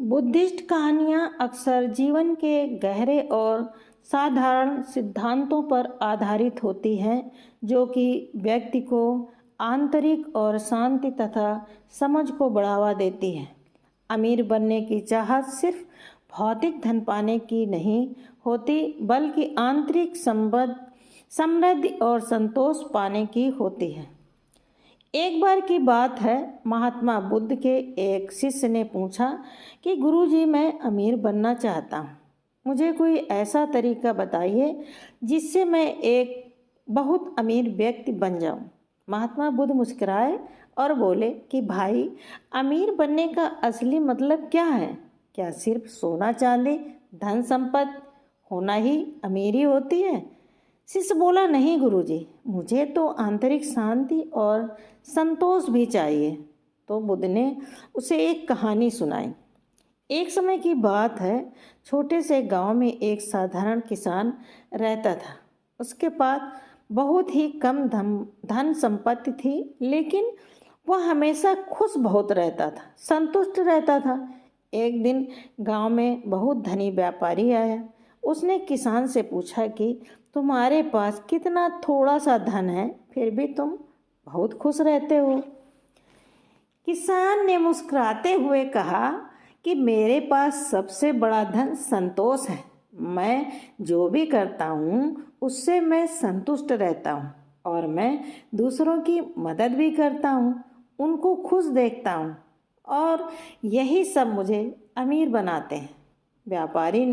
Buddhist कहानियाँ अक्सर जीवन के गहरे और साधारण सिद्धांतों पर आधारित होती हैं, जो कि व्यक्ति को आंतरिक और शांति तथा समझ को बढ़ावा देती हैं। अमीर बनने की चाहत सिर्फ भौतिक धन पाने की नहीं होती, बल्कि आंतरिक समृद्धि और संतोष पाने की होती है। एक बार की बात है, महात्मा बुद्ध के एक शिष्य ने पूछा कि गुरुजी, मैं अमीर बनना चाहता हूँ। मुझे कोई ऐसा तरीका बताइए जिससे मैं एक बहुत अमीर व्यक्ति बन जाऊँ। महात्मा बुद्ध मुस्कुराए और बोले कि भाई, अमीर बनने का असली मतलब क्या है? क्या सिर्फ सोना चांदी धन संपत्ति होना ही अमीरी होती है? शिष्य बोला, नहीं गुरुजी, मुझे तो आंतरिक शांति और संतोष भी चाहिए। तो बुद्ध ने उसे एक कहानी सुनाई। एक समय की बात है, छोटे से गांव में एक साधारण किसान रहता था। उसके पास बहुत ही कम धन संपत्ति थी, लेकिन वह हमेशा खुश बहुत रहता था, संतुष्ट रहता था। एक दिन गांव में बहुत धनी व्यापारी आया। उसने किसान से पूछा कि तुम्हारे पास कितना थोड़ा सा धन है, फिर भी तुम बहुत खुश रहते हो? किसान ने मुस्कुराते हुए कहा कि मेरे पास सबसे बड़ा धन संतोष है। मैं जो भी करता हूँ उससे मैं संतुष्ट रहता हूँ, और मैं दूसरों की मदद भी करता हूँ, उनको खुश देखता हूँ, और यही सब मुझे अमीर बनाते हैं। व्यापारी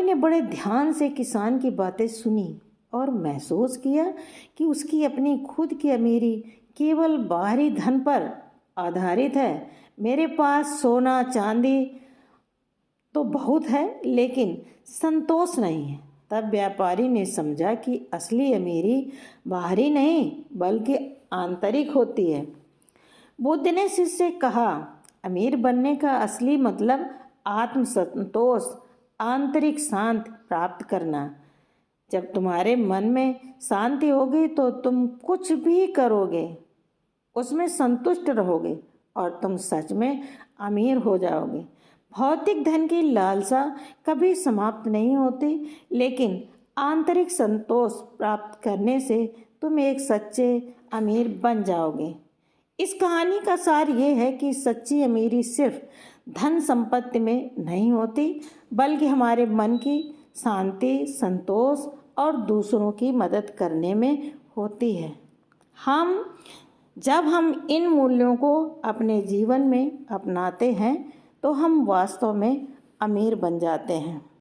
ने बड़े ध्यान से किसान की बातें सुनी और महसूस किया कि उसकी अपनी खुद की अमीरी केवल बाहरी धन पर आधारित है। मेरे पास सोना चांदी तो बहुत है, लेकिन संतोष नहीं है। तब व्यापारी ने समझा कि असली अमीरी बाहरी नहीं बल्कि आंतरिक होती है। बुद्ध ने शिष्य से कहा, अमीर बनने का असली मतलब आत्मसंतोष, आंतरिक शांति प्राप्त करना। जब तुम्हारे मन में शांति होगी तो तुम कुछ भी करोगे उसमें संतुष्ट रहोगे और तुम सच में अमीर हो जाओगे। भौतिक धन की लालसा कभी समाप्त नहीं होती, लेकिन आंतरिक संतोष प्राप्त करने से तुम एक सच्चे अमीर बन जाओगे। इस कहानी का सार ये है कि सच्ची अमीरी सिर्फ धन संपत्ति में नहीं होती, बल्कि हमारे मन की शांति, संतोष और दूसरों की मदद करने में होती है। जब हम इन मूल्यों को अपने जीवन में अपनाते हैं तो हम वास्तव में अमीर बन जाते हैं।